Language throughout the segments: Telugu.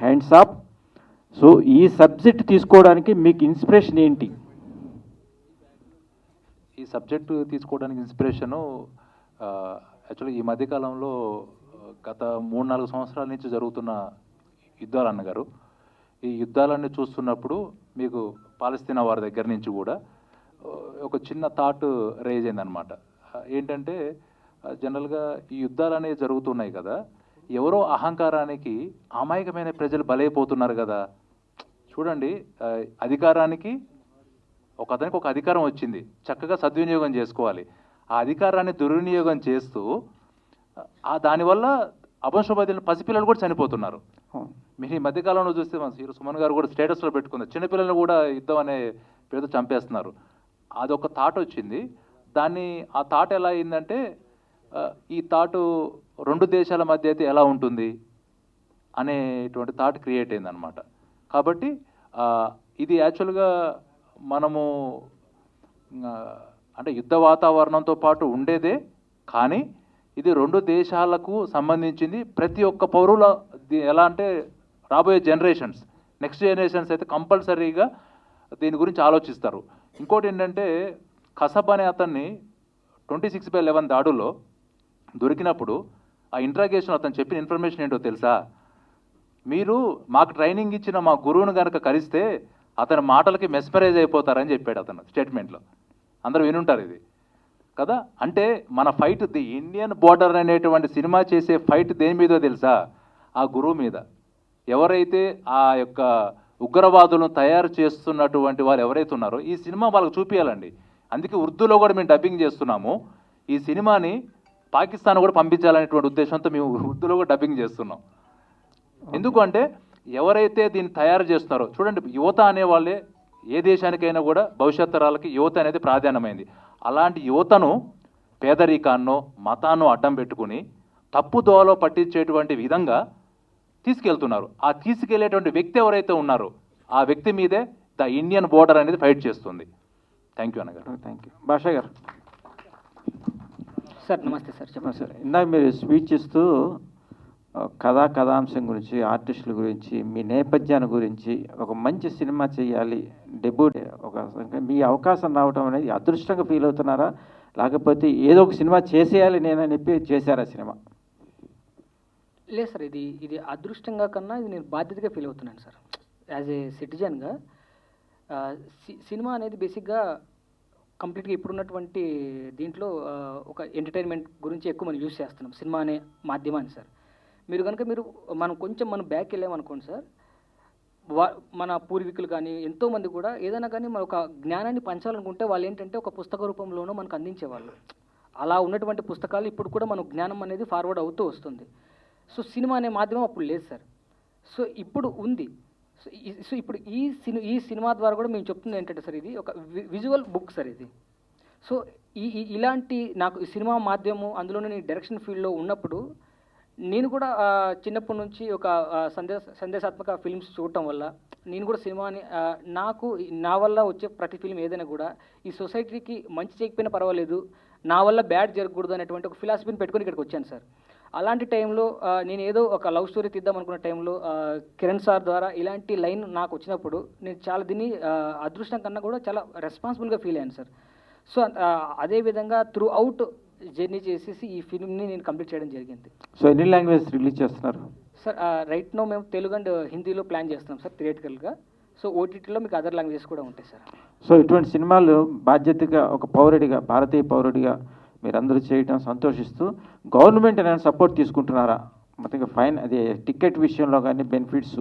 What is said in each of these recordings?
Hands up. సో ఈ సబ్జెక్ట్ తీసుకోవడానికి మీకు ఇన్స్పిరేషన్ ఏంటి? ఈ సబ్జెక్టు తీసుకోవడానికి ఇన్స్పిరేషను యాక్చువల్లీ ఈ మధ్యకాలంలో గత 3-4 సంవత్సరాల నుంచి జరుగుతున్న యుద్ధాలు అన్నగారు. ఈ యుద్ధాలన్నీ చూస్తున్నప్పుడు మీకు పాలస్తీనా వారి దగ్గర నుంచి కూడా ఒక చిన్న థాట్ రేజ్ అయిందనమాట. ఏంటంటే జనరల్గా ఈ యుద్ధాలు అనేవి జరుగుతున్నాయి కదా, ఎవరో అహంకారానికి అమాయకమైన ప్రజలు బలైపోతున్నారు కదా. చూడండి, అధికారానికి అతనికి ఒక అధికారం వచ్చింది, చక్కగా సద్వినియోగం చేసుకోవాలి. ఆ అధికారాన్ని దుర్వినియోగం చేస్తూ దానివల్ల అవంశోపాధ్యులు పసిపిల్లలు కూడా చనిపోతున్నారు. మీరు ఈ మధ్యకాలంలో చూస్తే మన హీరో సుమన్ గారు కూడా స్టేటస్లో పెట్టుకున్నారు, చిన్నపిల్లలు కూడా యుద్ధం అనే పేరుతో చంపేస్తున్నారు. అదొక థాట్ వచ్చింది. ఆ థాట్ ఎలా అయిందంటే, ఈ థాటు 2 దేశాల మధ్య అయితే ఎలా ఉంటుంది అనేటువంటి థాట్ క్రియేట్ అయిందనమాట. కాబట్టి ఇది యాక్చువల్గా మనము అంటే యుద్ధ వాతావరణంతో పాటు ఉండేదే, కానీ ఇది 2 దేశాలకు సంబంధించింది. ప్రతి ఒక్క పౌరుల ఎలా అంటే రాబోయే జనరేషన్స్, నెక్స్ట్ జనరేషన్స్ అయితే కంపల్సరీగా దీని గురించి ఆలోచిస్తారు. ఇంకోటి ఏంటంటే, కసబ్ అనే అతన్ని 26/11 దాడుల్లో దొరికినప్పుడు ఆ ఇంట్రాగేషన్ అతను చెప్పిన ఇన్ఫర్మేషన్ ఏంటో తెలుసా? మీరు మాకు ట్రైనింగ్ ఇచ్చిన మా గురువును కనుక కలిస్తే అతని మాటలకి మెస్మరైజ్ అయిపోతారని చెప్పాడు అతను స్టేట్మెంట్లో. అందరూ వినుంటారు ఇది కదా. అంటే మన ఫైట్ ది ఇండియన్ బోర్డర్ అనేటువంటి సినిమా చేసే ఫైట్ దేని మీదో తెలుసా? ఆ గురువు మీద. ఎవరైతే ఆ యొక్క ఉగ్రవాదులను తయారు చేస్తున్నటువంటి వాళ్ళు ఎవరైతే ఉన్నారో ఈ సినిమా వాళ్ళకి చూపించాలండి. అందుకే ఉర్దూలో కూడా మేము డబ్బింగ్ చేస్తున్నాము. ఈ సినిమాని పాకిస్తాన్ కూడా పంపించాలనేటువంటి ఉద్దేశంతో మేము ఉర్దూలో కూడా డబ్బింగ్ చేస్తున్నాం. ఎందుకంటే ఎవరైతే దీన్ని తయారు చేస్తున్నారో చూడండి, యువత అనేవాళ్ళే ఏ దేశానికైనా కూడా భవిష్యత్ తరాలకి యువత అనేది ప్రాధాన్యమైంది. అలాంటి యువతను పేదరికాన్నో మతాన్నో అడ్డం పెట్టుకుని తప్పు దోవలో పట్టించేటువంటి విధంగా తీసుకెళ్తున్నారు. ఆ తీసుకెళ్లేటువంటి వ్యక్తి ఎవరైతే ఉన్నారో ఆ వ్యక్తి మీదే ద ఇండియన్ బోర్డర్ అనేది ఫైట్ చేస్తుంది. థ్యాంక్ యూ అన్నగారు. Thank you. భాషా గారు. సార్ నమస్తే సార్. చెప్పండి సార్. ఇందాక మీరు స్పీచ్ ఇస్తూ కథాంశం గురించి, ఆర్టిస్టుల గురించి, మీ నేపథ్యాన్ని గురించి, ఒక మంచి సినిమా చేయాలి, డెబ్యూట్ మీ అవకాశం రావడం అనేది అదృష్టంగా ఫీల్ అవుతున్నారా, లేకపోతే ఏదో ఒక సినిమా చేసేయాలి నేనని చెప్పి చేశారా సినిమా? లేదు సార్, ఇది అదృష్టంగా కన్నా ఇది నేను బాధ్యతగా ఫీల్ అవుతున్నాను సార్. యాజ్ ఏ సిటిజన్గా సినిమా అనేది బేసిక్గా కంప్లీట్గా ఇప్పుడున్నటువంటి దీంట్లో ఒక ఎంటర్టైన్మెంట్ గురించి ఎక్కువ మనం యూజ్ చేస్తున్నాం సినిమా అనే మాధ్యమాన్ని సార్. మనం కొంచెం బ్యాక్ వెళ్ళామనుకోండి సార్, మన పూర్వీకులు కానీ ఎంతోమంది కూడా ఏదైనా కానీ మన ఒక జ్ఞానాన్ని పంచాలనుకుంటే వాళ్ళు ఏంటంటే ఒక పుస్తక రూపంలోనూ మనకు అందించేవాళ్ళు. అలా ఉన్నటువంటి పుస్తకాలు ఇప్పుడు కూడా మన జ్ఞానం అనేది ఫార్వర్డ్ అవుతూ వస్తుంది. సో సినిమా అనే మాధ్యమం అప్పుడు లేదు సార్. సో ఇప్పుడు ఉంది. సో ఇప్పుడు ఈ సినిమా ద్వారా కూడా మేము చెప్తుంది ఏంటంటే సార్, ఇది ఒక విజువల్ బుక్ సార్ ఇది. సో ఇలాంటి నాకు ఈ సినిమా మాధ్యమం, అందులోనే నేను డైరెక్షన్ ఫీల్డ్లో ఉన్నప్పుడు నేను కూడా చిన్నప్పటి నుంచి ఒక సందేశాత్మక ఫిల్మ్స్ చూడటం వల్ల నేను కూడా సినిమాని నా వల్ల వచ్చే ప్రతి ఫిల్మ్ ఏదైనా కూడా ఈ సొసైటీకి మంచి చేయకపోయినా పర్వాలేదు, నా వల్ల బ్యాడ్ జరగకూడదు అనేటువంటి ఒక ఫిలాసఫీని పెట్టుకొని ఇక్కడికి వచ్చాను సార్. అలాంటి టైంలో నేను ఏదో ఒక లవ్ స్టోరీ తీద్దాం అనుకున్న టైంలో కిరణ్ సార్ ద్వారా ఇలాంటి లైన్ నాకు వచ్చినప్పుడు నేను చాలా దీన్ని అదృష్టం కన్నా కూడా చాలా రెస్పాన్సిబుల్గా ఫీల్ అయ్యాను సార్. సో అదేవిధంగా త్రూ అవుట్ జర్నీ చేసేసి ఈ ఫిల్మ్ని నేను కంప్లీట్ చేయడం జరిగింది. సో ఎన్ని లాంగ్వేజ్ రిలీజ్ చేస్తున్నారు సార్? రైట్ నో మేము తెలుగు అండ్ హిందీలో ప్లాన్ చేస్తున్నాం సార్ థియేటికల్గా. సో ఓటీటీలో మీకు అదర్ లాంగ్వేజెస్ కూడా ఉంటాయి సార్. సో ఇటువంటి సినిమాలు బాధ్యతగా ఒక పౌరుడిగా, భారతీయ పౌరుడిగా మీరందరూ చేయడం సంతోషిస్తూ గవర్నమెంట్ ఏమైనా సపోర్ట్ తీసుకుంటున్నారా? మొత్తంగా ఫైన్ అది టికెట్ విషయంలో కానీ బెనిఫిట్స్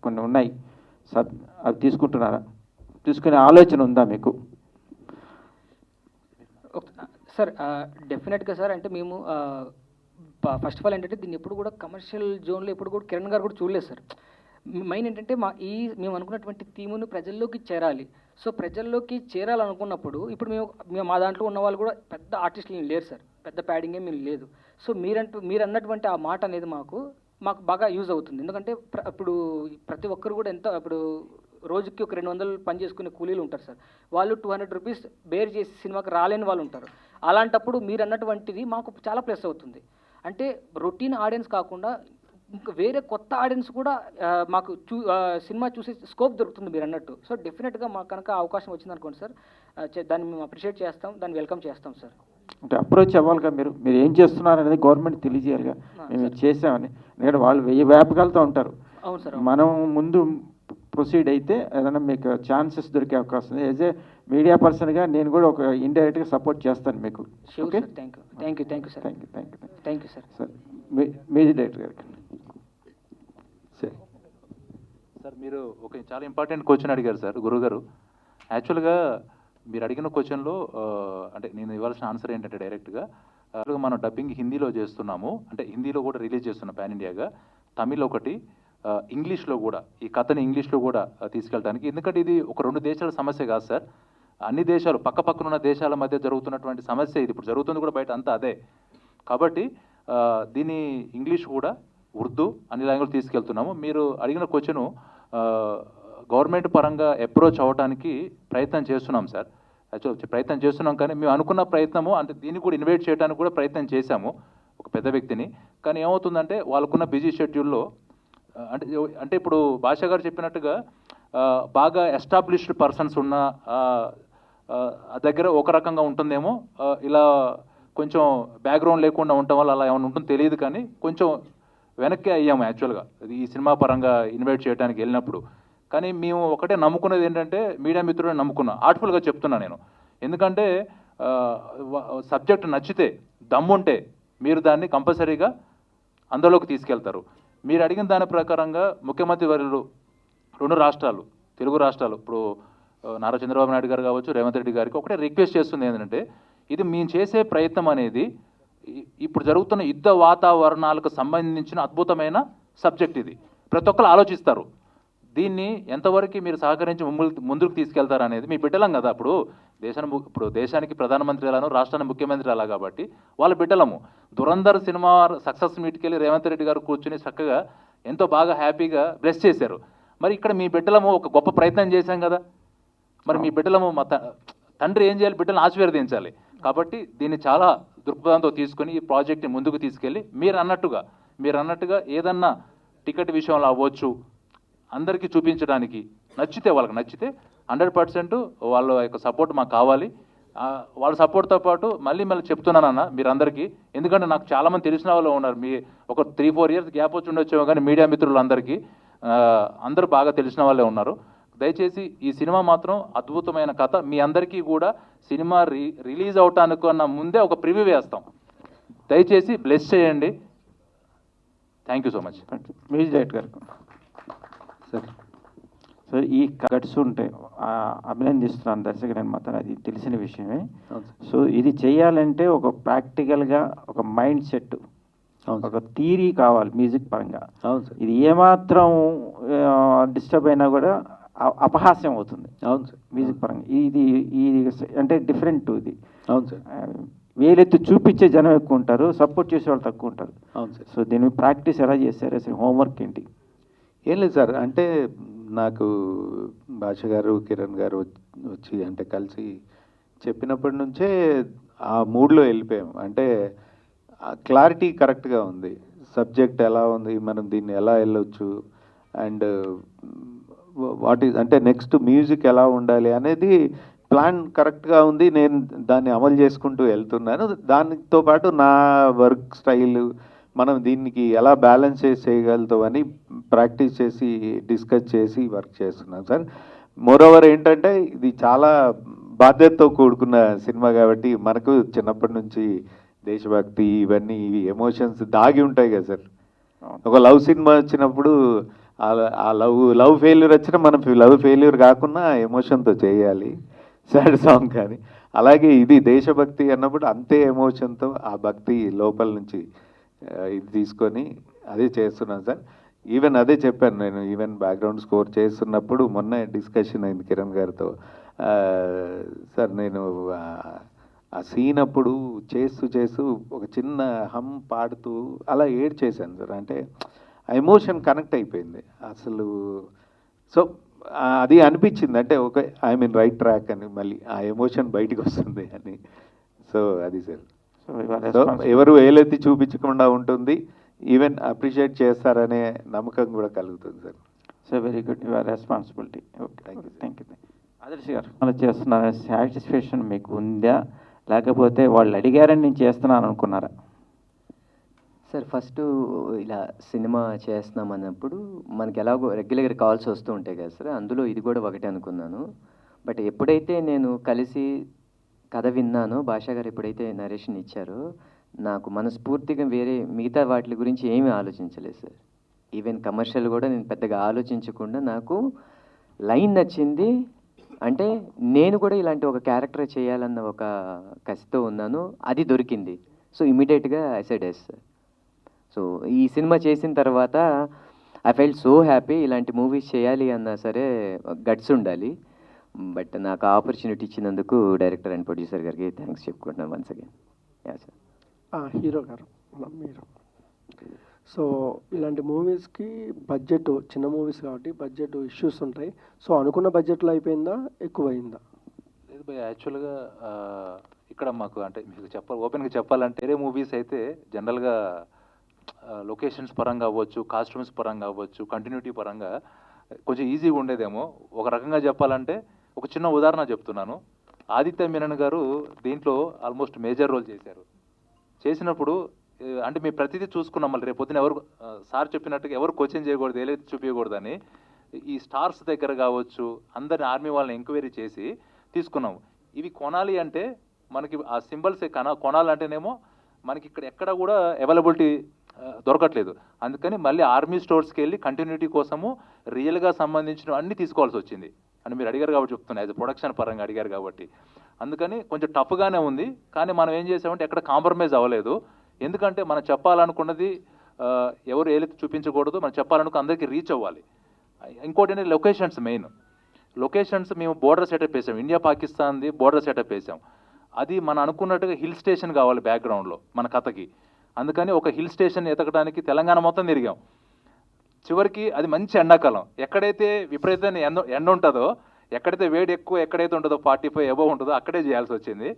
కొన్ని ఉన్నాయి సార్, అవి తీసుకుంటున్నారా? తీసుకునే ఆలోచన ఉందా మీకు? సార్ డెఫినెట్గా సార్. అంటే మేము ఫస్ట్ ఆఫ్ ఆల్ ఏంటంటే దీన్ని ఎప్పుడు కూడా కమర్షియల్ జోన్లో ఎప్పుడు కూడా కిరణ్ గారు కూడా చూడలేదు సార్. మెయిన్ ఏంటంటే మేము అనుకున్నటువంటి థీమును ప్రజల్లోకి చేరాలి. సో ప్రజల్లోకి చేరాలనుకున్నప్పుడు ఇప్పుడు మేము మా దాంట్లో ఉన్న వాళ్ళు కూడా పెద్ద ఆర్టిస్టులు లేరు సార్, పెద్ద ప్యాడింగ్ ఏం లేదు. సో మీరు అన్నటువంటి ఆ మాట అనేది మాకు బాగా యూజ్ అవుతుంది. ఎందుకంటే ఇప్పుడు ప్రతి ఒక్కరు కూడా ఇప్పుడు రోజుకి ఒక 200 పని చేసుకునే కూలీలు ఉంటారు సార్. వాళ్ళు 200 రూపీస్ బేర్ చేసి సినిమాకి రాలేని వాళ్ళు ఉంటారు. అలాంటప్పుడు మీరు అన్నటువంటిది మాకు చాలా ప్లస్ అవుతుంది. అంటే రొటీన్ ఆడియన్స్ కాకుండా ఇంకా వేరే కొత్త ఆడియన్స్ కూడా మాకు సినిమా చూసే స్కోప్ దొరుకుతుంది మీరు అన్నట్టు. సో డెఫినెట్గా మాకు కనుక అవకాశం వచ్చింది అనుకోండి సార్, దాన్ని మేము అప్రిషియేట్ చేస్తాం, దాన్ని వెల్కమ్ చేస్తాం సార్. అంటే అప్రోచ్ అవ్వాలిగా, మీరు ఏం చేస్తున్నారు అనేది గవర్నమెంట్ తెలియజేయాలిగా, మేము ఇది చేసామని. ఎందుకంటే వాళ్ళు 1000 వ్యాపకాలతో ఉంటారు. అవును సార్. మనం ముందు ప్రొసీడ్ అయితే ఏదైనా మీకు ఛాన్సెస్ దొరికే అవకాశం ఉంది. యాజ్ ఏ మీడియా పర్సన్గా నేను కూడా ఒక ఇండైరెక్ట్గా సపోర్ట్ చేస్తాను మీకు. Okay, thank you sir. Thank you sir. Sir music director గారికి. సార్ మీరు ఒక చాలా ఇంపార్టెంట్ క్వశ్చన్ అడిగారు సార్ గురుగారు. యాక్చువల్గా మీరు అడిగిన క్వశ్చన్లో అంటే నేను ఇవ్వాల్సిన ఆన్సర్ ఏంటంటే డైరెక్ట్గా మనం డబ్బింగ్ హిందీలో చేస్తున్నాము, అంటే హిందీలో కూడా రిలీజ్ చేస్తున్నాం పాన్ ఇండియాగా, తమిళ్ ఒకటి, ఇంగ్లీష్లో కూడా ఈ కథని ఇంగ్లీష్లో కూడా తీసుకెళ్ళడానికి. ఎందుకంటే ఇది ఒక 2 దేశాల సమస్య కాదు సార్, అన్ని దేశాలు పక్కపక్కన ఉన్న దేశాల మధ్య జరుగుతున్నటువంటి సమస్య ఇది. ఇప్పుడు జరుగుతుంది కూడా బయట అంతా అదే. కాబట్టి దీన్ని ఇంగ్లీష్ కూడా ఉర్దూ అన్ని లాంగ్వేజ్ తీసుకెళ్తున్నాము. మీరు అడిగిన క్వశ్చను గవర్నమెంట్ పరంగా అప్రోచ్ అవ్వడానికి ప్రయత్నం చేస్తున్నాం సార్. యాక్చువల్ ప్రయత్నం చేస్తున్నాం, కానీ మేము అనుకున్న ప్రయత్నము అంటే దీన్ని కూడా ఇన్వైట్ చేయడానికి కూడా ప్రయత్నం చేశాము ఒక పెద్ద వ్యక్తిని. కానీ ఏమవుతుందంటే వాళ్ళకున్న బిజీ షెడ్యూల్లో అంటే ఇప్పుడు భాషా గారు చెప్పినట్టుగా బాగా ఎస్టాబ్లిష్డ్ పర్సన్స్ ఉన్న దగ్గర ఒక రకంగా ఉంటుందేమో, ఇలా కొంచెం బ్యాక్గ్రౌండ్ లేకుండా ఉండటం వల్ల అలా ఏమైనా ఉంటుందో తెలియదు, కానీ కొంచెం వెనక్కి అయ్యాము యాక్చువల్గా ఈ సినిమా పరంగా ఇన్వైట్ చేయడానికి వెళ్ళినప్పుడు. కానీ మేము ఒకటే నమ్ముకునేది ఏంటంటే మీడియా మిత్రులను నమ్ముకున్నాం. ఆర్ట్ఫుల్గా చెప్తున్నా నేను, ఎందుకంటే సబ్జెక్ట్ నచ్చితే దమ్ముంటే మీరు దాన్ని కంపల్సరీగా అందులోకి తీసుకెళ్తారు. మీరు అడిగిన దాని ప్రకారంగా ముఖ్యమంత్రి వర్యులు 2 రాష్ట్రాలు, తెలుగు రాష్ట్రాలు, ఇప్పుడు నారా చంద్రబాబు నాయుడు గారు కావచ్చు, రేవంత్ రెడ్డి గారికి ఒకటే రిక్వెస్ట్ చేస్తుంది ఏంటంటే, ఇది మేము చేసే ప్రయత్నం అనేది ఇప్పుడు జరుగుతున్న యుద్ధ వాతావరణాలకు సంబంధించిన అద్భుతమైన సబ్జెక్ట్. ఇది ప్రతి ఒక్కరు ఆలోచిస్తారు. దీన్ని ఎంతవరకు మీరు సహకరించి ముందుకు తీసుకెళ్తారు అనేది మీ బిడ్డలం కదా. ఇప్పుడు దేశానికి ప్రధానమంత్రి ఎలానో రాష్ట్రానికి ముఖ్యమంత్రి అలా, కాబట్టి వాళ్ళ బిడ్డలము. దురంధర్ సినిమా సక్సెస్ మీట్కి వెళ్ళి రేవంత్ రెడ్డి గారు కూర్చుని చక్కగా ఎంతో బాగా హ్యాపీగా బ్లెస్ చేశారు. మరి ఇక్కడ మీ బిడ్డలము ఒక గొప్ప ప్రయత్నం చేశాం కదా, మరి మీ బిడ్డలము మా తండ్రి ఏం చేయాలి, బిడ్డలను ఆశీర్వదించాలి. కాబట్టి దీన్ని చాలా దృక్పథంతో తీసుకొని ఈ ప్రాజెక్ట్ని ముందుకు తీసుకెళ్ళి మీరు అన్నట్టుగా ఏదన్నా టికెట్ విషయంలో అవ్వచ్చు, అందరికీ చూపించడానికి వాళ్ళకి నచ్చితే 100% వాళ్ళ యొక్క సపోర్ట్ మాకు కావాలి. వాళ్ళ సపోర్ట్తో పాటు మళ్ళీ చెప్తున్నానన్న మీరందరికీ, ఎందుకంటే నాకు చాలామంది తెలిసిన వాళ్ళు ఉన్నారు. మీ ఒక 3-4 ఇయర్స్ గ్యాప్ వచ్చి ఉండొచ్చేమో, కానీ మీడియా మిత్రులందరికీ అందరూ బాగా తెలిసిన వాళ్ళే ఉన్నారు. దయచేసి ఈ సినిమా మాత్రం అద్భుతమైన కథ. మీ అందరికీ కూడా సినిమా రిలీజ్ అవటానికన్నా ముందే ఒక ప్రివ్యూ వేస్తాం. దయచేసి బ్లెస్ చేయండి. Thank you so much. Music director గారు. సార్ ఈ కట్స్ ఉంటాయి, అభినందిస్తున్నాను దర్శకుడు మాత్రం, అది తెలిసిన విషయమే. సో ఇది చేయాలంటే ఒక ప్రాక్టికల్గా ఒక మైండ్ సెట్, ఒక థియరీ కావాలి మ్యూజిక్ పరంగా. ఇది ఏమాత్రం డిస్టర్బ్ అయినా కూడా అపహాస్యం అవుతుంది. అవును సార్, మ్యూజిక్ పరంగా ఇది అంటే డిఫరెంట్. ఇది అవును సార్, వేలెత్తి చూపించే జనం ఎక్కువ ఉంటారు, సపోర్ట్ చేసే వాళ్ళు తక్కువ ఉంటారు. అవును సార్. సో దీని ప్రాక్టీస్ ఎలా చేశారు, అసలు హోంవర్క్ ఏంటి? ఏం లేదు సార్, అంటే నాకు భాష గారు కిరణ్ గారు వచ్చి అంటే కలిసి చెప్పినప్పటి నుంచే ఆ మూడ్లో వెళ్ళిపోయాం. అంటే క్లారిటీ కరెక్ట్గా ఉంది, సబ్జెక్ట్ ఎలా ఉంది, మనం దీన్ని ఎలా వెళ్ళొచ్చు, అండ్ వాట్ ఈజ్ అంటే నెక్స్ట్ మ్యూజిక్ ఎలా ఉండాలి అనేది ప్లాన్ కరెక్ట్గా ఉంది. నేను దాన్ని అమలు చేసుకుంటూ వెళ్తున్నాను. దానితో పాటు నా వర్క్ స్టైల్, మనం దీనికి ఎలా బ్యాలెన్స్ చేయగలుగుతాం అని ప్రాక్టీస్ చేసి డిస్కస్ చేసి వర్క్ చేస్తున్నాం సార్. మోరోవర్ ఏంటంటే ఇది చాలా బాధ్యతతో కూడుకున్న సినిమా కాబట్టి మనకు చిన్నప్పటి నుంచి దేశభక్తి ఇవన్నీ ఎమోషన్స్ దాగి ఉంటాయి కదా సార్. ఒక లవ్ సినిమా వచ్చినప్పుడు ఆ లవ్ ఫెయిల్యూర్ వచ్చినా మనం లవ్ ఫెయిల్యూర్ కాకుండా ఎమోషన్తో చేయాలి సాడ్ సాంగ్. కానీ అలాగే ఇది దేశభక్తి అన్నప్పుడు అంతే ఎమోషన్తో ఆ భక్తి లోపల నుంచి ఇది తీసుకొని అదే చేస్తున్నాను సార్. ఈవెన్ అదే చెప్పాను నేను, ఈవెన్ బ్యాక్గ్రౌండ్ స్కోర్ చేస్తున్నప్పుడు మొన్న డిస్కషన్ అయింది కిరణ్ గారితో. సార్ నేను ఆ సీన్ అప్పుడు చేస్తూ ఒక చిన్న హమ్ పాడుతూ అలా ఏడ్ చేశాను సార్. అంటే ఆ ఎమోషన్ కనెక్ట్ అయిపోయింది అసలు. సో అది అనిపించింది, అంటే okay I'm in right track అని, మళ్ళీ ఆ ఎమోషన్ బయటకు వస్తుంది అని. సో అది సార్. సో ఎవరు వేలెత్తి చూపించకుండా ఉంటుంది. ఈవెన్ అప్రిషియేట్ చేస్తారనే నమ్మకం కూడా కలుగుతుంది sir. So very good, your responsibility. Okay, Thank you. Thank you. Adarsh గారు, అలా చేస్తున్న సాటిస్ఫాక్షన్ మీకు ఉందా, లేకపోతే వాళ్ళు అడిగారని నేను చేస్తున్నాను అనుకున్నారా? సార్ ఫస్ట్ ఇలా సినిమా చేస్తున్నాం అన్నప్పుడు మనకి ఎలాగో రెగ్యులర్ కాల్స్ వస్తూ ఉంటాయి కదా సార్, అందులో ఇది కూడా ఒకటే అనుకున్నాను. బట్ ఎప్పుడైతే నేను కలిసి కథ విన్నానో, భాషా గారు ఎప్పుడైతే నరేషన్ ఇచ్చారో, నాకు మనస్ఫూర్తిగా వేరే మిగతా వాటి గురించి ఏమీ ఆలోచించలేదు సార్. ఈవెన్ కమర్షియల్ కూడా నేను పెద్దగా ఆలోచించకుండా నాకు లైన్ నచ్చింది. అంటే నేను కూడా ఇలాంటి ఒక క్యారెక్టర్ చేయాలన్న ఒక కసితో ఉన్నాను, అది దొరికింది. సో ఇమీడియట్గా I said yes sir. So ఈ సినిమా చేసిన తర్వాత ఐ ఫెల్ట్ సో హ్యాపీ. ఇలాంటి మూవీస్ చేయాలి అన్నా సరే గట్స్ ఉండాలి. బట్ నాకు ఆపర్చునిటీ ఇచ్చినందుకు డైరెక్టర్ అండ్ ప్రొడ్యూసర్ గారికి థ్యాంక్స్ చెప్పుకుంటున్నాను once again. Yeah sir. Hero గారు మీరు, సో ఇలాంటి మూవీస్కి బడ్జెట్, చిన్న మూవీస్ కాబట్టి బడ్జెట్ ఇష్యూస్ ఉంటాయి. సో అనుకున్న బడ్జెట్లో అయిపోయిందా, ఎక్కువైందా? లేదు భయ్య, యాక్చువల్గా ఇక్కడ మాకు అంటే మీకు ఓపెన్గా చెప్పాలంటే వేరే మూవీస్ అయితే జనరల్గా లొకేషన్స్ పరంగా అవ్వచ్చు, కాస్ట్యూమ్స్ పరంగా అవ్వచ్చు, కంటిన్యూటీ పరంగా కొంచెం ఈజీగా ఉండేదేమో. ఒక రకంగా చెప్పాలంటే ఒక చిన్న ఉదాహరణ చెప్తున్నాను. ఆదిత్య మీనన్ గారు దీంట్లో ఆల్మోస్ట్ మేజర్ రోల్ చేశారు. చేసినప్పుడు అంటే మేము ప్రతిదీ చూసుకున్నాం. మళ్ళీ రేపు పొద్దున ఎవరు సార్ చెప్పినట్టుగా ఎవరు క్వశ్చన్ చేయకూడదు, ఏదైతే చూపించకూడదని ఈ స్టార్స్ దగ్గర కావచ్చు అందరిని ఆర్మీ వాళ్ళని ఎంక్వైరీ చేసి తీసుకున్నాం. ఇవి కొనాలి అంటే మనకి ఆ సింబల్స్ కొనాలంటేనేమో మనకి ఇక్కడ ఎక్కడ కూడా అవైలబిలిటీ దొరకట్లేదు. అందుకని మళ్ళీ ఆర్మీ స్టోర్స్కి వెళ్ళి కంటిన్యూటీ కోసము రియల్గా సంబంధించిన అన్నీ తీసుకోవాల్సి వచ్చింది. అని మీరు అడిగారు కాబట్టి చెప్తున్నా, యాజ్ ప్రొడక్షన్ పరంగా అడిగారు కాబట్టి. అందుకని కొంచెం టఫ్గానే ఉంది. కానీ మనం ఏం చేసామంటే ఎక్కడ కాంప్రమైజ్ అవ్వలేదు. ఎందుకంటే మనం చెప్పాలనుకున్నది ఎవరు ఏలైతే చూపించకూడదు, మనం చెప్పాలనుకున్న అందరికీ రీచ్ అవ్వాలి. ఇంకోటి ఏంటంటే లొకేషన్స్ మెయిన్. లొకేషన్స్ మేము బోర్డర్ సెటప్ వేసాం, ఇండియా పాకిస్తాన్ది బోర్డర్ సెటప్ వేసాం. అది మనం అనుకున్నట్టుగా హిల్ స్టేషన్ కావాలి బ్యాక్గ్రౌండ్లో మన కథకి. అందుకని ఒక హిల్ స్టేషన్ ఎతకడానికి తెలంగాణ మొత్తం తిరిగాం. చివరికి అది మంచి ఎండాకాలం. ఎక్కడైతే విపరీతమైన ఎండ ఉంటుందో, ఎక్కడైతే వేడి ఎక్కువ ఎక్కడైతే ఉంటుందో 45 అబవ్ ఉంటుందో అక్కడే చేయాల్సి వచ్చింది.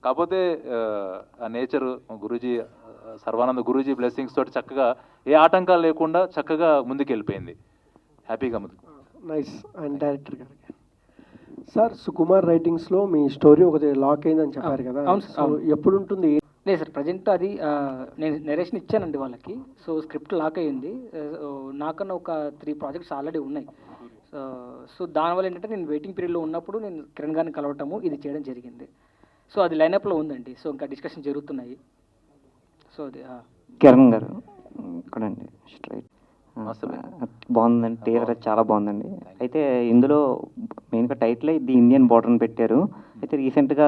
కాకపోతే ఆ నేచర్ గురూజీ, సర్వానంద గురూజీ బ్లెస్సింగ్స్ తోటి చక్కగా ఏ ఆటంకాలు లేకుండా చక్కగా ముందుకు వెళ్ళిపోయింది, హ్యాపీగా ముందుకు. నైస్. అండ్ డైరెక్టర్ గారికి సార్, సుకుమార్ రైటింగ్స్లో మీ స్టోరీ ఒకటి లాక్ అయిందని చెప్పారు కదా, అవును సార్. సో ఎప్పుడు ఉంటుంది? లేదు సార్, ప్రజెంట్ అది నేను నెరేషన్ ఇచ్చానండి వాళ్ళకి. సో స్క్రిప్ట్ లాక్ అయ్యింది. నాకన్నా ఒక 3 ప్రాజెక్ట్స్ ఆల్రెడీ ఉన్నాయి. సో దానివల్ల ఏంటంటే నేను వెయిటింగ్ పీరియడ్లో ఉన్నప్పుడు నేను కిరణ్ గారిని కలవటము, ఇది చేయడం జరిగింది. సో అది లైనప్లో ఉందండి. సో ఇంకా డిస్కషన్ జరుగుతున్నాయి. సో అది కిరణ్ గారు ఇక్కడండి స్ట్రైట్. నమస్తే. బాగుందండి, టీజర్ చాలా బాగుందండి. అయితే ఇందులో మెయిన్గా టైటిల్ ది ఇండియన్ బార్డర్ని పెట్టారు. అయితే రీసెంట్గా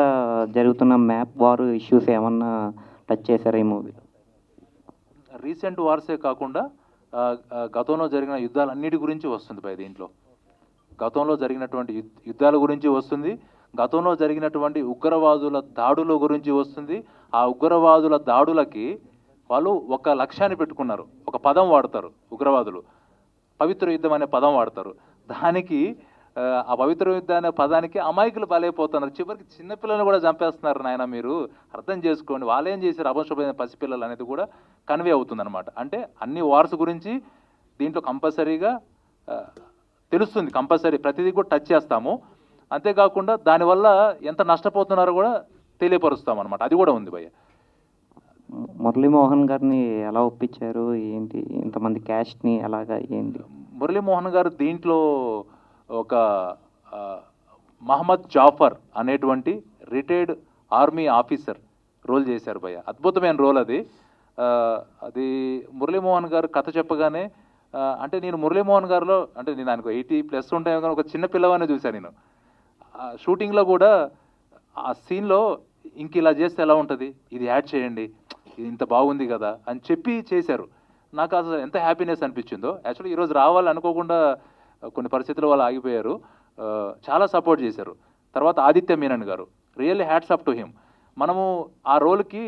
జరుగుతున్న మ్యాప్ వార్ ఇష్యూస్ ఏమన్నా టచ్ చేశారా ఈ మూవీలో? రీసెంట్ వార్సే కాకుండా గతంలో జరిగిన యుద్ధాలన్నిటి గురించి వస్తుంది పై దీంట్లో. గతంలో జరిగినటువంటి యుద్ధాల గురించి వస్తుంది, గతంలో జరిగినటువంటి ఉగ్రవాదుల దాడుల గురించి వస్తుంది. ఆ ఉగ్రవాదుల దాడులకి వాళ్ళు ఒక లక్ష్యాన్ని పెట్టుకున్నారు, ఒక పదం వాడతారు ఉగ్రవాదులు, పవిత్ర యుద్ధం అనే పదం వాడతారు. దానికి ఆ పవిత్ర యుద్ధం అనే పదానికి అమాయకులు బలైపోతున్నారు. చివరికి చిన్నపిల్లల్ని కూడా చంపేస్తున్నారు. నాయన మీరు అర్థం చేసుకోండి, వాళ్ళేం చేశారు అపశుభ్రమైన పసిపిల్లలు అనేది కూడా కన్వే అవుతుందన్నమాట. అంటే అన్ని వార్స్ గురించి దీంట్లో కంపల్సరీగా తెలుస్తుంది, కంపల్సరీ ప్రతిదీ కూడా టచ్ చేస్తాము. అంతేకాకుండా దానివల్ల ఎంత నష్టపోతున్నారో కూడా తెలియపరుస్తాం అనమాట. అది కూడా ఉంది భయ్య. మురళీమోహన్ గారిని ఎలా ఒప్పించారు ఏంటి, ఇంతమంది క్యాస్ట్ని ఎలాగా ఏంటి? మురళీమోహన్ గారు దీంట్లో ఒక మహమ్మద్ జాఫర్ అనేటువంటి రిటైర్డ్ ఆర్మీ ఆఫీసర్ రోల్ చేశారు భయ్య. అద్భుతమైన రోల్ అది. అది మురళీమోహన్ గారు కథ చెప్పగానే అంటే నేను మురళీమోహన్ గారిలో అంటే నేను ఆయనకు 80+ ఉంటాయి కానీ ఒక చిన్న పిల్లవాడిని చూశాను నేను. షూటింగ్లో కూడా ఆ సీన్లో ఇంక ఇలా చేస్తే ఎలా ఉంటుంది, ఇది యాడ్ చేయండి, ఇది ఇంత బాగుంది కదా అని చెప్పి చేశారు. నాకు అసలు ఎంత హ్యాపీనెస్ అనిపించిందో. యాక్చువల్లీ ఈరోజు రావాలి అనుకోకుండా కొన్ని పరిస్థితుల వల్ల ఆగిపోయారు. చాలా సపోర్ట్ చేశారు. తర్వాత ఆదిత్య మీనన్ గారు, really hats up to him. మనము ఆ రోల్కి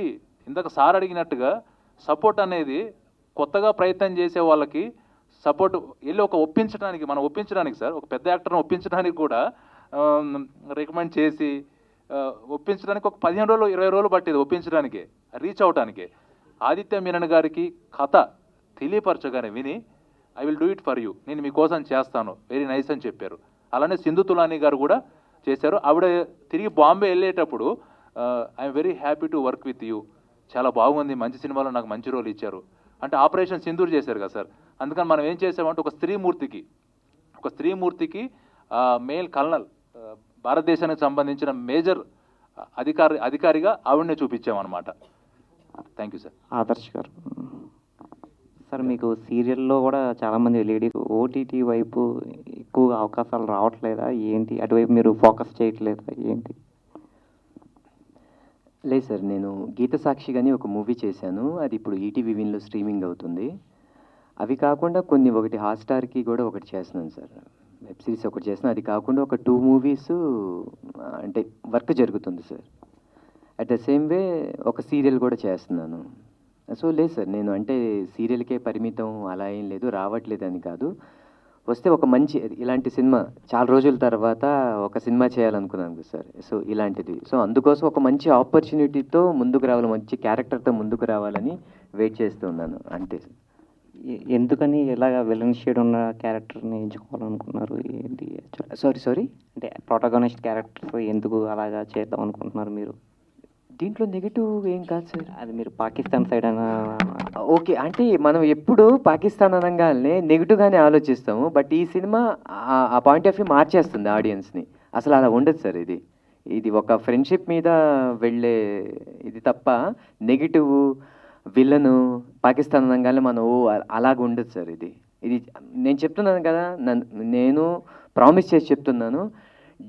ఇందాక సార్ అడిగినట్టుగా సపోర్ట్ అనేది కొత్తగా ప్రయత్నం చేసే వాళ్ళకి సపోర్ట్ వెళ్ళి ఒక ఒప్పించడానికి సార్, ఒక పెద్ద యాక్టర్ని ఒప్పించడానికి కూడా రికమెండ్ చేసి ఒప్పించడానికి ఒక 15 రోజులు 20 రోజులు పట్టేది ఒప్పించడానికి, రీచ్ అవడానికి. ఆదిత్య మీనన్ గారికి కథ తెలియపరచగానే విని I will do it for you, నేను మీకోసం చేస్తాను, వెరీ నైస్ అని చెప్పారు. అలానే సింధు తులాని గారు కూడా చేశారు. ఆవిడ తిరిగి బాంబే వెళ్ళేటప్పుడు I'm very happy to work with you, చాలా బాగుంది, మంచి సినిమాలో నాకు మంచి రోల్ ఇచ్చారు అంటే ఆపరేషన్ సింధూర్ చేశారు కదా సార్. అందుకని మనం ఏం చేసామంటే ఒక స్త్రీమూర్తికి మేల్ కల్నల్, భారతదేశానికి సంబంధించిన మేజర్ అధికారిగా ఆవిడనే చూపించామన్నమాట. Thank you sir. ఆదర్శ్ గారు సార్, మీకు సీరియల్లో కూడా చాలామంది లేడీస్ ఓటీటీ వైపు ఎక్కువ అవకాశాలు రావట్లేదా ఏంటి? అటువైపు మీరు ఫోకస్ చేయట్లేదా ఏంటి? లేదు సార్, నేను గీత సాక్షిగాని ఒక మూవీ చేశాను, అది ఇప్పుడు ఈటీవీ విన్లో స్ట్రీమింగ్ అవుతుంది. అవి కాకుండా ఒకటి హాట్స్టార్కి కూడా ఒకటి చేస్తున్నాను సార్, వెబ్ సిరీస్ ఒకటి చేస్తున్నాను. అది కాకుండా ఒక 2 మూవీస్ అంటే వర్క్ జరుగుతుంది sir. At the same way ఒక సీరియల్ కూడా చేస్తున్నాను. సో లేదు సార్, నేను అంటే సీరియల్కే పరిమితం అలా ఏం లేదు, రావట్లేదని కాదు. వస్తే ఒక మంచి ఇలాంటి సినిమా చాలా రోజుల తర్వాత ఒక సినిమా చేయాలనుకున్నాను సార్. సో ఇలాంటిది, సో అందుకోసం ఒక మంచి ఆపర్చునిటీతో ముందుకు రావాలి, మంచి క్యారెక్టర్తో ముందుకు రావాలని వెయిట్ చేస్తూ ఉన్నాను అంతే. ఎందుకని ఇలాగ విలన్ షేడ్ ఉన్న క్యారెక్టర్ని ఎంచుకోవాలనుకున్నారు ఏంటి? సారీ అంటే ప్రొటాగనిస్ట్ క్యారెక్టర్స్ ఎందుకు అలాగా చేద్దాం అనుకుంటున్నారు మీరు? దీంట్లో నెగిటివ్ ఏం కాదు సార్. అది మీరు పాకిస్తాన్ సైడ్ అన్న ఓకే, అంటే మనం ఎప్పుడు పాకిస్తాన్ అనగానే నెగిటివ్గానే ఆలోచిస్తాము. బట్ ఈ సినిమా ఆ పాయింట్ ఆఫ్ వ్యూ మార్చేస్తుంది ఆడియన్స్ని. అసలు అలా ఉండదు సార్. ఇది ఒక ఫ్రెండ్షిప్ మీద వెళ్ళే ఇది తప్ప నెగిటివ్ విలను పాకిస్తాన్ అనగానే మనం అలాగ ఉండదు సార్. ఇది నేను చెప్తున్నాను కదా, నేను ప్రామిస్ చేసి చెప్తున్నాను,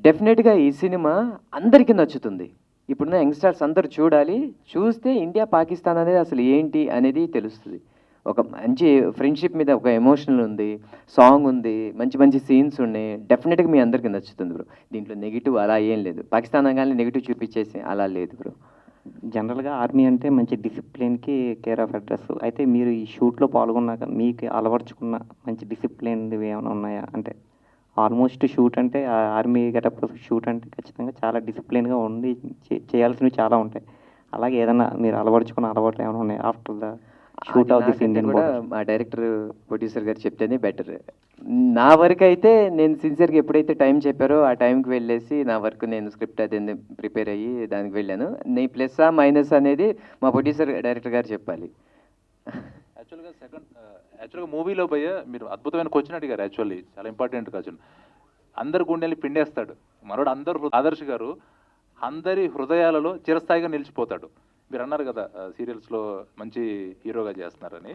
డెఫినెట్గా ఈ సినిమా అందరికీ నచ్చుతుంది. ఇప్పుడున్న యంగ్స్టర్స్ అందరూ చూడాలి, చూస్తే ఇండియా పాకిస్తాన్ అనేది అసలు ఏంటి అనేది తెలుస్తుంది. ఒక మంచి ఫ్రెండ్షిప్ మీద ఒక ఎమోషనల్ ఉంది, సాంగ్ ఉంది, మంచి మంచి సీన్స్ ఉన్నాయి. డెఫినెట్గా మీ అందరికీ నచ్చుతుంది బ్రో. దీంట్లో నెగిటివ్ అలా ఏం లేదు, పాకిస్తాన్ అనగానే నెగిటివ్ చూపించేసి అలా లేదు బ్రో. జనరల్గా ఆర్మీ అంటే మంచి డిసిప్లిన్కి కేర్ ఆఫ్ అడ్రస్. అయితే మీరు ఈ షూట్లో పాల్గొన్నాక మీకు అలవర్చుకున్న మంచి డిసిప్లిన్ ఏమైనా ఉన్నాయా? అంటే ఆల్మోస్ట్ షూట్ అంటే ఆర్మీ గెటప్ షూట్ అంటే ఖచ్చితంగా చాలా డిసిప్లిన్గా ఉండి చేయాల్సినవి చాలా ఉంటాయి. అలాగే ఏదైనా మీరు అలవర్చుకున్న అలవాట్లు ఏమైనా ఉన్నాయి after the shoot of this Indian కూడా మా డైరెక్టర్ ప్రొడ్యూసర్ గారు చెప్తేనే బెటర్. నా వర్క్ అయితే నేను సిన్సియర్గా ఎప్పుడైతే టైం చెప్పారో ఆ టైంకి వెళ్ళేసి నా వర్క్ నేను స్క్రిప్ట్ అది ప్రిపేర్ అయ్యి దానికి వెళ్ళాను. నీ ప్లస్సా మైనస్ అనేది మా ప్రొడ్యూసర్ డైరెక్టర్ గారు చెప్పాలి. యాక్చువల్గా మూవీలో పోయే మీరు అద్భుతమైన క్వశ్చన్ అడిగారు. యాక్చువల్లీ చాలా ఇంపార్టెంట్ క్వశ్చన్. అందరు గుండెల్ని పిండేస్తాడు మనోడు. ఆదర్శ్ గారు అందరి హృదయాలలో చిరస్థాయిగా నిలిచిపోతాడు. మీరు అన్నారు కదా సీరియల్స్లో మంచి హీరోగా చేస్తున్నారని.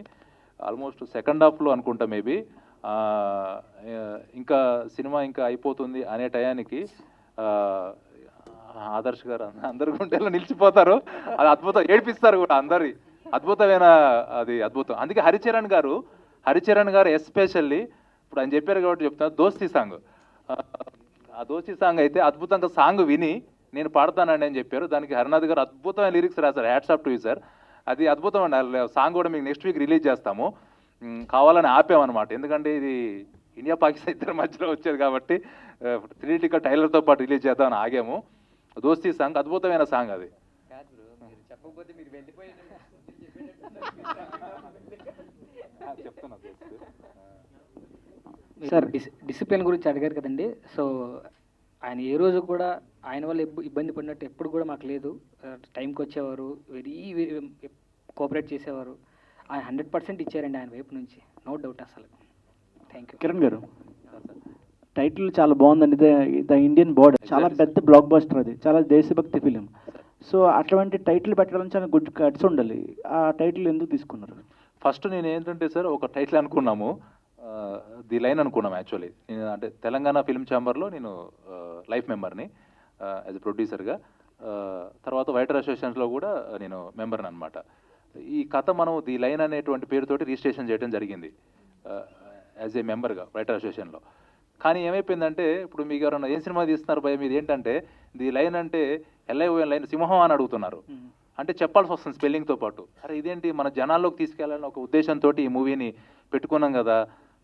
ఆల్మోస్ట్ సెకండ్ హాఫ్లో అనుకుంటా మేబీ ఇంకా సినిమా ఇంకా అయిపోతుంది అనే టయానికి ఆదర్శ్ గారు అందరి గుండెల్లో నిలిచిపోతారు. అది అద్భుతం, ఏడిపిస్తారు కూడా అందరి. అద్భుతమైన అది అద్భుతం. అందుకే హరిచరణ్ గారు ఎస్పెషల్లీ ఇప్పుడు ఆయన చెప్పారు కాబట్టి చెప్తున్నారు, దోస్తీ సాంగ్. ఆ దోస్తీ సాంగ్ అయితే అద్భుతంగా సాంగ్ విని నేను పాడతానండి అని చెప్పారు. దానికి హరినాథ్ గారు అద్భుతమైన లిరిక్స్ రాశారు. Hats off to you sir. అది అద్భుతం అండి. సాంగ్ కూడా మీకు నెక్స్ట్ వీక్ రిలీజ్ చేస్తాము. కావాలని ఆపామన్నమాట, ఎందుకంటే ఇది ఇండియా పాకిస్తాన్ ఇద్దరి మధ్యలో వచ్చేది కాబట్టి 3D టైలర్తో పాటు రిలీజ్ చేద్దామని ఆగాము. దోస్తీ సాంగ్ అద్భుతమైన సాంగ్ అది. సార్ డిసిప్లిన్ గురించి అడిగారు కదండి. సో ఆయన ఏ రోజు కూడా ఆయన వల్ల ఇబ్బంది పడినట్టు ఎప్పుడు కూడా మాకు లేదు. టైంకి వచ్చేవారు, వెరీ కోఆపరేట్ చేసేవారు. ఆయన 100% ఇచ్చారండి ఆయన వైపు నుంచి, నో డౌట్ అసలు. Thank you. కిరణ్ గారు, టైటిల్ చాలా బాగుందండి. ద ఇండియన్ బోర్డర్ చాలా పెద్ద బ్లాక్ బస్టర్, అది చాలా దేశభక్తి ఫిలిం. సో అటువంటి టైటిల్ పెట్టడం చాలా గుడ్ కట్స్ ఉండాలి. ఆ టైటిల్ ఎందుకు తీసుకున్నారు? ఫస్ట్ నేను ఏంటంటే సార్ ఒక టైటిల్ అనుకున్నాము, ది లైన్ అనుకున్నాము. యాక్చువల్లీ నేను అంటే తెలంగాణ ఫిల్మ్ ఛాంబర్లో నేను లైఫ్ మెంబర్ని యాజ్ ఎ ప్రొడ్యూసర్గా. తర్వాత రైటర్ అసోసియేషన్స్లో కూడా నేను మెంబర్ని అనమాట. ఈ కథ మనం ది లైన్ అనేటువంటి పేరుతోటి రిజిస్ట్రేషన్ చేయడం జరిగింది యాజ్ ఏ మెంబర్గా రైటర్ అసోసియేషన్లో. కానీ ఏమైపోయిందంటే ఇప్పుడు మీకు ఎవరన్నా ఏం సినిమా తీస్తున్నారు భయ మీరు ఏంటంటే ది లైన్ అంటే LION లైన్ సింహం అని అడుగుతున్నారు. అంటే చెప్పాల్సి వస్తుంది స్పెల్లింగ్తో పాటు. అరే ఇదేంటి మన జనాల్లోకి తీసుకెళ్లాలని ఒక ఉద్దేశంతో ఈ మూవీని పెట్టుకున్నాం కదా,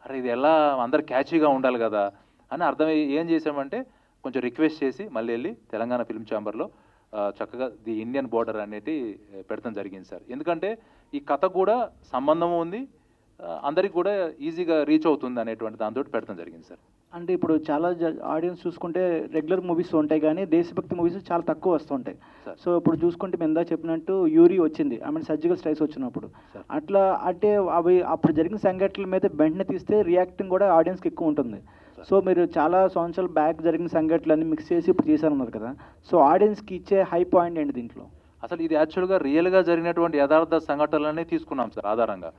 అరే ఇది ఎలా అందరు క్యాచీగా ఉండాలి కదా అని అర్థమయ్యి ఏం చేసామంటే కొంచెం రిక్వెస్ట్ చేసి మళ్ళీ వెళ్ళి తెలంగాణ ఫిల్మ్ ఛాంబర్లో చక్కగా ది ఇండియన్ బోర్డర్ అనేది పెడతాం జరిగింది సార్. ఎందుకంటే ఈ కథ కూడా సంబంధం ఉంది, అందరికి కూడా ఈజీగా రీచ్ అవుతుంది అనేటువంటి దాంతో పెట్టడం జరిగింది సార్. అంటే ఇప్పుడు చాలా ఆడియన్స్ చూసుకుంటే రెగ్యులర్ మూవీస్ ఉంటాయి కానీ దేశభక్తి మూవీస్ చాలా తక్కువ వస్తుంటాయి. సో ఇప్పుడు చూసుకుంటే మేము ఇందా చెప్పినట్టు యూరి వచ్చింది, ఐ మీన్ సర్జికల్ స్ట్రైక్స్ వచ్చినప్పుడు అట్లా అంటే అవి అప్పుడు జరిగిన సంఘటనల మీద వెంటనే తీస్తే రియాక్టింగ్ కూడా ఆడియన్స్కి ఎక్కువ ఉంటుంది. సో మీరు చాలా సంవత్సరాల బ్యాక్ జరిగిన సంఘటనలన్నీ మిక్స్ చేసి ఇప్పుడు చేశారన్నారు కదా, సో ఆడియన్స్కి ఇచ్చే హై పాయింట్ ఏంటి దీంట్లో? అసలు ఇది యాక్చువల్గా రియల్గా జరిగినటువంటి యథార్థ సంఘటనలనే తీసుకున్నాం సార్ ఆధారంగా.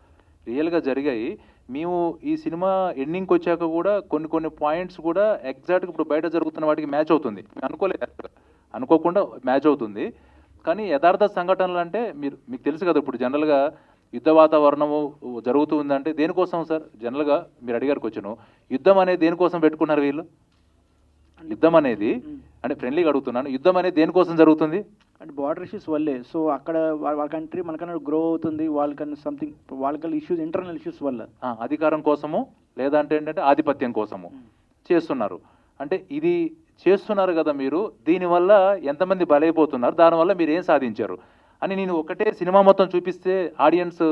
రియల్గా జరిగాయి. మేము ఈ సినిమా ఎండింగ్కి వచ్చాక కూడా కొన్ని పాయింట్స్ కూడా ఎగ్జాక్ట్గా ఇప్పుడు బయట జరుగుతున్న వాటికి మ్యాచ్ అవుతుంది. మేము అనుకోలేదు, అనుకోకుండా మ్యాచ్ అవుతుంది. కానీ యథార్థ సంఘటనలు అంటే మీకు తెలుసు కదా, ఇప్పుడు జనరల్గా యుద్ధ వాతావరణము జరుగుతుందంటే దేనికోసం సార్? జనరల్గా మీరు అడిగారు క్వశ్చన్, యుద్ధం అనేది దేనికోసం పెట్టుకున్నారు వీళ్ళు? యుద్ధం అనేది అంటే ఫ్రెండ్లీగా అడుగుతున్నాను, యుద్ధం అనేది దేనికోసం జరుగుతుంది? అంటే బార్డర్ ఇష్యూస్ వల్లే. సో అక్కడ వాళ్ళ కంట్రీ మనకన్నా గ్రో అవుతుంది, వాళ్ళకన్నా సంథింగ్ వాళ్ళకన్నా ఇష్యూస్, ఇంటర్నల్ ఇష్యూస్ వల్ల అధికారం కోసము లేదంటే ఏంటంటే ఆధిపత్యం కోసము చేస్తున్నారు. అంటే ఇది చేస్తున్నారు కదా మీరు, దీనివల్ల ఎంతమంది బలైపోతున్నారు, దానివల్ల మీరు ఏం సాధించారు అని నేను ఒకటే సినిమా మొత్తం చూపిస్తే ఆడియన్స్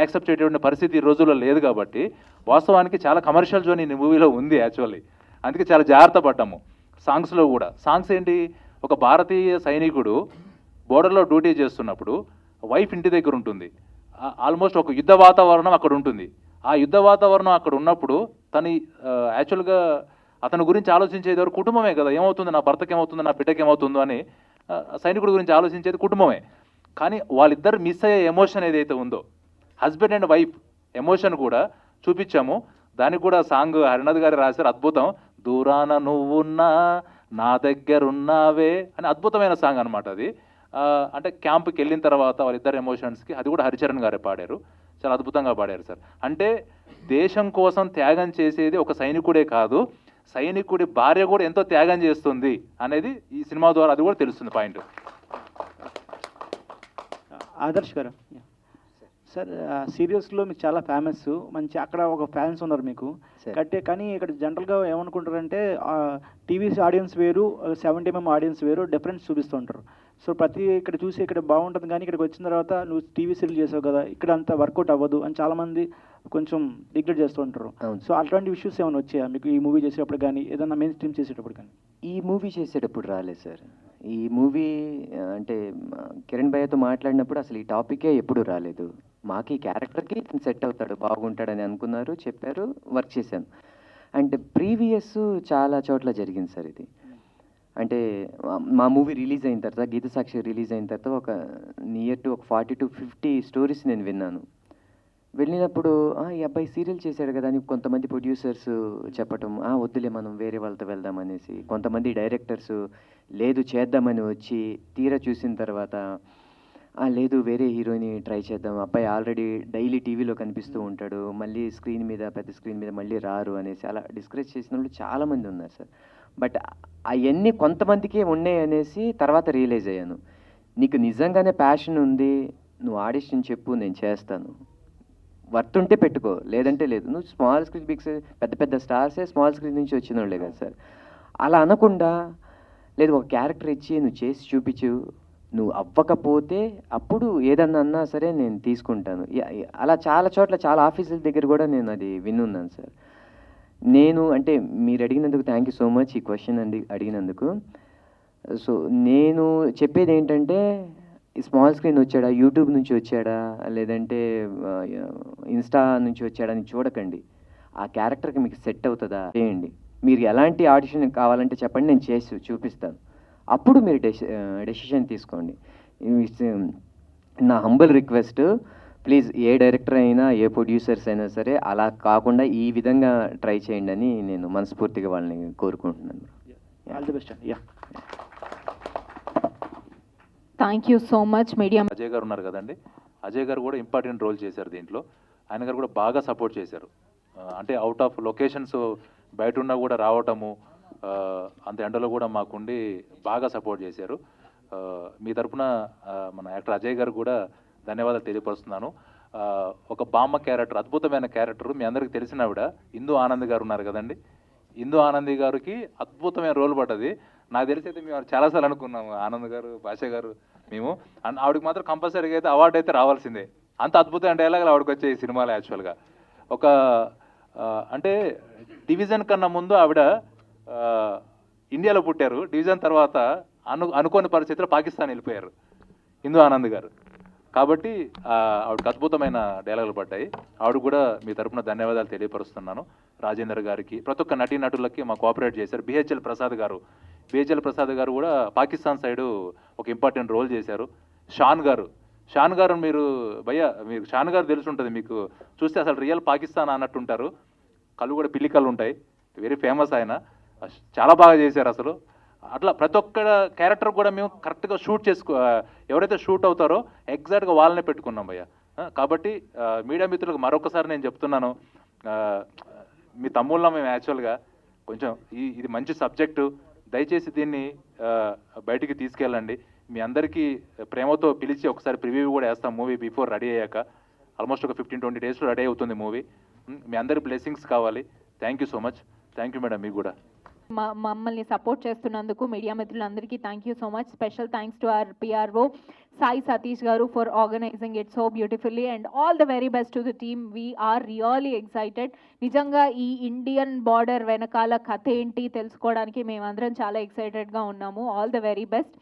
యాక్సెప్ట్ చేసేటువంటి పరిస్థితి ఈ రోజుల్లో లేదు. కాబట్టి వాస్తవానికి చాలా కమర్షియల్ జోన్ ఈ మూవీలో ఉంది యాక్చువల్లీ. అందుకే చాలా జాగ్రత్త పడ్డాము. సాంగ్స్లో కూడా సాంగ్స్ ఏంటి, ఒక భారతీయ సైనికుడు బోర్డర్లో డ్యూటీ చేస్తున్నప్పుడు వైఫ్ ఇంటి దగ్గర ఉంటుంది, ఆల్మోస్ట్ ఒక యుద్ధ వాతావరణం అక్కడ ఉంటుంది. ఆ యుద్ధ వాతావరణం అక్కడ ఉన్నప్పుడు తను యాక్చువల్గా అతని గురించి ఆలోచించేది ఎవరు? కుటుంబమే కదా. ఏమవుతుంది, నా భర్తకి ఏమవుతుందో, నా బిడ్డకి ఏమవుతుందో అని సైనికుడి గురించి ఆలోచించేది కుటుంబమే. కానీ వాళ్ళిద్దరు మిస్ అయ్యే ఎమోషన్ ఏదైతే ఉందో, హస్బెండ్ అండ్ వైఫ్ ఎమోషన్ కూడా చూపించాము. దానికి కూడా సాంగ్ హరినాథ్ గారు రాశారు, అద్భుతం. దూరాన నువ్వున్నా నా దగ్గరున్నావే అని అద్భుతమైన సాంగ్ అనమాట అది. అంటే క్యాంప్కి వెళ్ళిన తర్వాత వాళ్ళిద్దరు ఎమోషన్స్కి అది కూడా హరిచరణ్ గారే పాడారు, చాలా అద్భుతంగా పాడారు సార్. అంటే దేశం కోసం త్యాగం చేసేది ఒక సైనికుడే కాదు, సైనికుడి భార్య కూడా ఎంతో త్యాగం చేస్తుంది అనేది ఈ సినిమా ద్వారా అది కూడా తెలుస్తుంది పాయింట్. ఆదర్శ్ గారు సార్, సీరియల్స్లో మీకు చాలా ఫేమస్, మంచి అక్కడ ఒక ఫ్యాన్స్ ఉన్నారు మీకు కానీ ఇక్కడ జనరల్గా ఏమనుకుంటారంటే టీవీ ఆడియన్స్ వేరు, 70mm ఆడియన్స్ వేరు, డిఫరెన్స్ చూపిస్తూ ఉంటారు. సో ఇక్కడ చూసి ఇక్కడ బాగుంటుంది కానీ ఇక్కడికి వచ్చిన తర్వాత నువ్వు టీవీ సీరియల్ చేసావు కదా, ఇక్కడ అంత వర్కౌట్ అవ్వదు అని చాలామంది కొంచెం డిగ్రేడ్ చేస్తూ ఉంటారు. సో అట్లాంటి ఇష్యూస్ ఏమైనా వచ్చాయా మీకు ఈ మూవీ చేసేటప్పుడు కానీ ఏదైనా మెయిన్ స్ట్రీమ్ చేసేటప్పుడు కానీ? ఈ మూవీ చేసేటప్పుడు రాలేదు సార్. ఈ మూవీ అంటే కిరణ్ భయ్యతో మాట్లాడినప్పుడు అసలు ఈ టాపికే ఎప్పుడు రాలేదు. మాకు ఈ క్యారెక్టర్కి సెట్ అవుతాడు, బాగుంటాడని అనుకున్నారు, చెప్పారు, వర్క్ చేశాను. అంటే ప్రీవియస్ చాలా చోట్ల జరిగింది సార్ ఇది. అంటే మా మూవీ రిలీజ్ అయిన తర్వాత, గీత సాక్షి రిలీజ్ అయిన తర్వాత ఒక నియర్ టు ఒక 40 to 50 స్టోరీస్ నేను విన్నాను. వెళ్ళినప్పుడు ఈ అబ్బాయి సీరియల్ చేశాడు కదా అని కొంతమంది ప్రొడ్యూసర్స్ చెప్పటం, వద్దులే మనం వేరే వాళ్ళతో వెళ్దాం అనేసి. కొంతమంది డైరెక్టర్స్ లేదు చేద్దామని వచ్చి తీరా చూసిన తర్వాత లేదు వేరే హీరోని ట్రై చేద్దాం, అబ్బాయి ఆల్రెడీ డైలీ టీవీలో కనిపిస్తూ ఉంటాడు, మళ్ళీ స్క్రీన్ మీద పెద్ద స్క్రీన్ మీద మళ్ళీ రారు అనేసి అలా డిస్కరేజ్ చేసిన వాళ్ళు చాలామంది ఉన్నారు సార్. బట్ అవన్నీ కొంతమందికే ఉన్నాయి అనేసి తర్వాత రియలైజ్ అయ్యాను. నీకు నిజంగానే ప్యాషన్ ఉంది, నువ్వు ఆడిషన్ చెప్పు, నేను చేస్తాను, వర్త్ ఉంటే పెట్టుకో, లేదంటే లేదు. నువ్వు స్మాల్ స్క్రీన్ బిగ్ పెద్ద పెద్ద స్టార్సే స్మాల్ స్క్రీన్ నుంచి వచ్చిన వాళ్ళే కదా సార్. అలా అనకుండా లేదు ఒక క్యారెక్టర్ ఇచ్చి నువ్వు చేసి చూపించు, నువ్వు అవ్వకపోతే అప్పుడు ఏదన్నా అన్నా సరే నేను తీసుకుంటాను. అలా చాలా చోట్ల చాలా ఆఫీసుల దగ్గర కూడా నేను అది వినున్నాను సార్. నేను అంటే మీరు అడిగినందుకు థ్యాంక్ యూ సో మచ్ ఈ క్వశ్చన్ అడిగినందుకు. సో నేను చెప్పేది ఏంటంటే స్మాల్ స్క్రీన్ వచ్చాడా, యూట్యూబ్ నుంచి వచ్చాడా, లేదంటే ఇన్స్టా నుంచి వచ్చాడా అని చూడకండి. ఆ క్యారెక్టర్కి మీకు సెట్ అవుతుందా చేయండి. మీరు ఎలాంటి ఆడిషన్ కావాలంటే చెప్పండి, నేను చేసి చూపిస్తాను. అప్పుడు మీరు డెసిషన్ తీసుకోండి. నా humble request, please A director అయినా ఏ ప్రొడ్యూసర్స్ అయినా సరే అలా కాకుండా ఈ విధంగా ట్రై చేయండి అని నేను మనస్ఫూర్తిగా వాళ్ళని కోరుకుంటున్నాను. All the best. Thank you so much media. Ajay గారు ఉన్నారు కదండి, అజయ్ గారు కూడా ఇంపార్టెంట్ రోల్ చేశారు దీంట్లో. ఆయన గారు కూడా బాగా సపోర్ట్ చేశారు. అంటే అవుట్ ఆఫ్ లొకేషన్స్ బయట ఉన్నా కూడా రావటము, అంత ఎండలో కూడా మాకుండి బాగా సపోర్ట్ చేశారు. మీ తరఫున మన యాక్టర్ అజయ్ గారు కూడా ధన్యవాదాలు తెలియపరుస్తున్నాను. ఒక బామ్మ క్యారెక్టర్, అద్భుతమైన క్యారెక్టర్, మీ అందరికీ తెలిసిన ఆవిడ ఇందు ఆనంద్ గారు ఉన్నారు కదండి. ఇందు ఆనంద్ గారికి అద్భుతమైన రోల్ పడ్డది. నాకు తెలిసి అయితే మేము చాలాసార్లు అనుకున్నాము, ఆనంద్ గారు, భాష గారు, మేము ఆవిడకి మాత్రం కంపల్సరీగా అయితే అవార్డు అయితే రావాల్సిందే. అంత అద్భుతమైన డైలాగులు ఆవిడకి వచ్చాయి ఈ సినిమాలో యాక్చువల్గా. ఒక అంటే డివిజన్ కన్నా ముందు ఆవిడ ఇండియాలో పుట్టారు, డివిజన్ తర్వాత అనుకోని పరిస్థితిలో పాకిస్తాన్ వెళ్ళిపోయారు హిందూ ఆనంద్ గారు. కాబట్టి ఆవిడకి అద్భుతమైన డైలాగులు పడ్డాయి. ఆవిడ కూడా మీ తరపున ధన్యవాదాలు తెలియపరుస్తున్నాను. రాజేందర్ గారికి, ప్రతి ఒక్క నటీనటులకి మా కోఆపరేట్ చేశారు. బిహెచ్ఎల్ ప్రసాద్ గారు కూడా పాకిస్తాన్ సైడు ఒక ఇంపార్టెంట్ రోల్ చేశారు. షాన్ గారు మీరు షాన్ గారు తెలిసి ఉంటుంది మీకు, చూస్తే అసలు రియల్ పాకిస్తాన్ అన్నట్టుంటారు. కళ్ళు కూడా పిల్లి కళ్ళు ఉంటాయి, వెరీ ఫేమస్ ఆయన, చాలా బాగా చేశారు అసలు. అట్లా ప్రతి ఒక్క క్యారెక్టర్ కూడా మేము కరెక్ట్గా ఎవరైతే షూట్ అవుతారో ఎగ్జాక్ట్గా వాళ్ళనే పెట్టుకున్నాం భయ్య. కాబట్టి మీడియా మిత్రులకు మరొకసారి నేను చెప్తున్నాను, మీ తమ్ముళ్ళ మేము యాక్చువల్గా కొంచెం ఇది మంచి సబ్జెక్టు, దయచేసి దీన్ని బయటికి తీసుకెళ్ళండి. మీ అందరికీ ప్రేమతో పిలిచి ఒకసారి ప్రివ్యూ కూడా వేస్తాం మూవీ బిఫోర్ రెడీ అయ్యాక. ఆల్మోస్ట్ ఒక 15-20 డేస్లో రెడీ అవుతుంది మూవీ. మీ అందరి బ్లెస్సింగ్స్ కావాలి. Thank you so much. Thank you madam. మీకు కూడా మమ్మల్ని సపోర్ట్ చేస్తున్నందుకు మీడియా మిత్రులందరికీ thank you so much. Special thanks to our PRO Sai Satish గారు for organizing it so beautifully and all the very best to the team. We are really excited. నిజంగా ఈ ఇండియన్ బార్డర్ వెనకాల కథ ఏంటి తెలుసుకోవడానికి మేమందరం చాలా ఎక్సైటెడ్గా ఉన్నాము. All the very best.